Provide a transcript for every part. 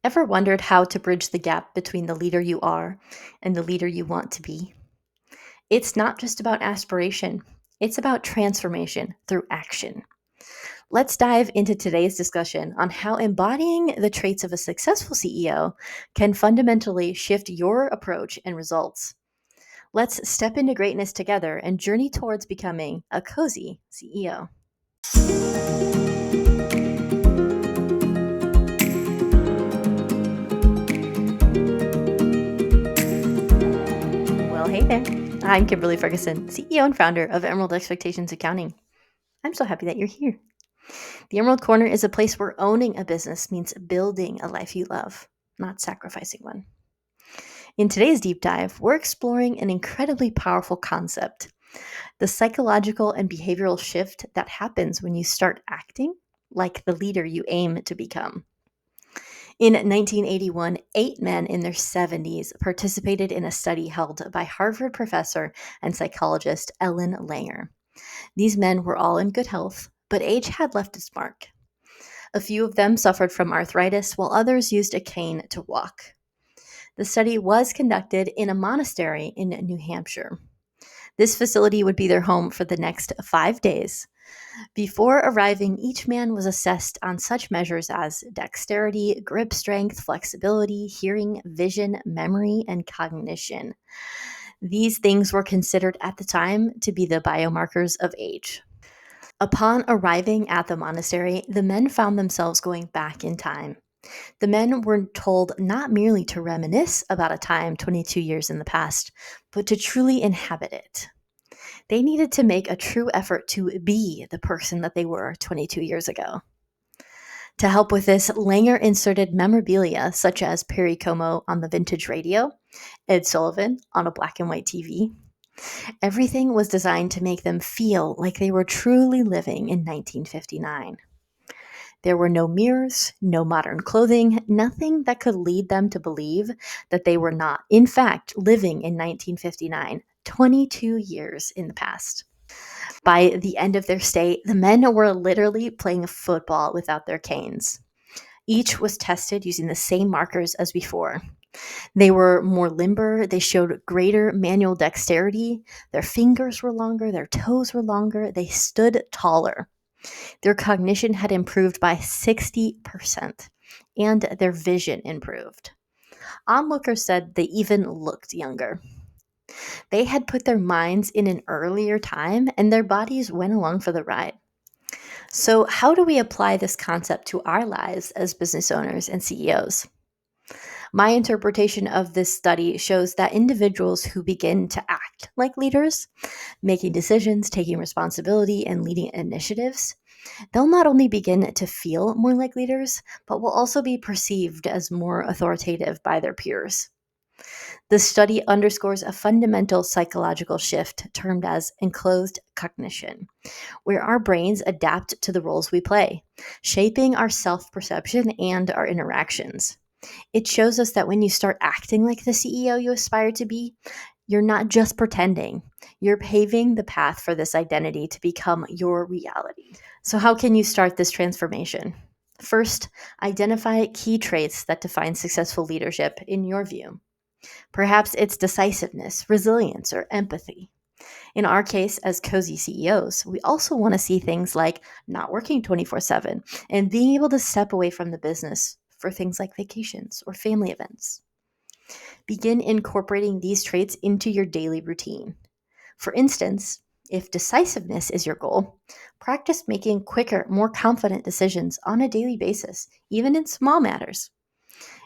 Ever wondered how to bridge the gap between the leader you are and the leader you want to be? It's not just about aspiration, it's about transformation through action. Let's dive into today's discussion on how embodying the traits of a successful CEO can fundamentally shift your approach and results. Let's step into greatness together and journey towards becoming a cozy CEO. Well, hey there. I'm Kimberly Ferguson, CEO and founder of Emerald Expectations Accounting. I'm so happy that you're here. The Emerald Corner is a place where owning a business means building a life you love, not sacrificing one. In today's deep dive, we're exploring an incredibly powerful concept: the psychological and behavioral shift that happens when you start acting like the leader you aim to become. In 1981, 8 men in their 70s participated in a study held by Harvard professor and psychologist Ellen Langer. These men were all in good health, but age had left its mark. A few of them suffered from arthritis, while others used a cane to walk. The study was conducted in a monastery in New Hampshire. This facility would be their home for the next 5 days. Before arriving, each man was assessed on such measures as dexterity, grip strength, flexibility, hearing, vision, memory, and cognition. These things were considered at the time to be the biomarkers of age. Upon arriving at the monastery, the men found themselves going back in time. The men were told not merely to reminisce about a time 22 years in the past, but to truly inhabit it. They needed to make a true effort to be the person that they were 22 years ago. To help with this, Langer inserted memorabilia such as Perry Como on the vintage radio, Ed Sullivan on a black and white TV. Everything was designed to make them feel like they were truly living in 1959. There were no mirrors, no modern clothing, nothing that could lead them to believe that they were not, in fact, living in 1959, 22 years in the past. By the end of their stay, the men were literally playing football without their canes. Each was tested using the same markers as before. They were more limber, they showed greater manual dexterity, their fingers were longer, their toes were longer, they stood taller. Their cognition had improved by 60%, and their vision improved. Onlookers said they even looked younger. They had put their minds in an earlier time, and their bodies went along for the ride. So, how do we apply this concept to our lives as business owners and CEOs? My interpretation of this study shows that individuals who begin to act like leaders, making decisions, taking responsibility, and leading initiatives, they'll not only begin to feel more like leaders, but will also be perceived as more authoritative by their peers. The study underscores a fundamental psychological shift termed as enclosed cognition, where our brains adapt to the roles we play, shaping our self-perception and our interactions. It shows us that when you start acting like the CEO you aspire to be, you're not just pretending. You're paving the path for this identity to become your reality. So, how can you start this transformation? First, identify key traits that define successful leadership in your view. Perhaps it's decisiveness, resilience, or empathy. In our case, as cozy CEOs, we also want to see things like not working 24/7 and being able to step away from the business for things like vacations or family events. Begin incorporating these traits into your daily routine. For instance, if decisiveness is your goal, practice making quicker, more confident decisions on a daily basis, even in small matters.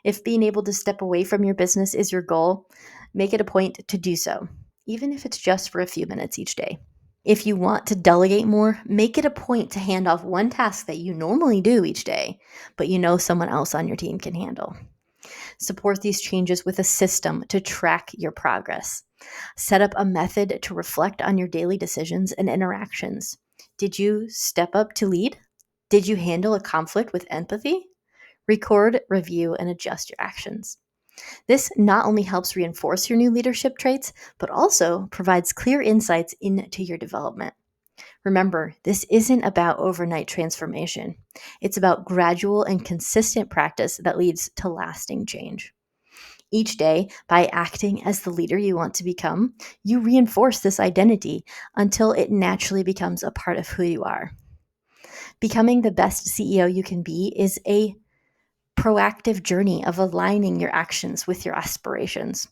If being able to step away from your business is your goal, make it a point to do so, even if it's just for a few minutes each day. If you want to delegate more, make it a point to hand off one task that you normally do each day, but you know someone else on your team can handle. Support these changes with a system to track your progress. Set up a method to reflect on your daily decisions and interactions. Did you step up to lead? Did you handle a conflict with empathy? Record, review, and adjust your actions. This not only helps reinforce your new leadership traits, but also provides clear insights into your development. Remember, this isn't about overnight transformation. It's about gradual and consistent practice that leads to lasting change. Each day, by acting as the leader you want to become, you reinforce this identity until it naturally becomes a part of who you are. Becoming the best CEO you can be is a proactive journey of aligning your actions with your aspirations.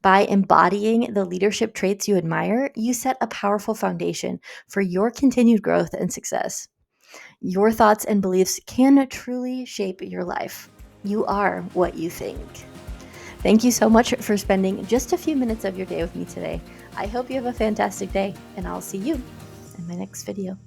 By embodying the leadership traits you admire, you set a powerful foundation for your continued growth and success. Your thoughts and beliefs can truly shape your life. You are what you think. Thank you so much for spending just a few minutes of your day with me today. I hope you have a fantastic day, and I'll see you in my next video.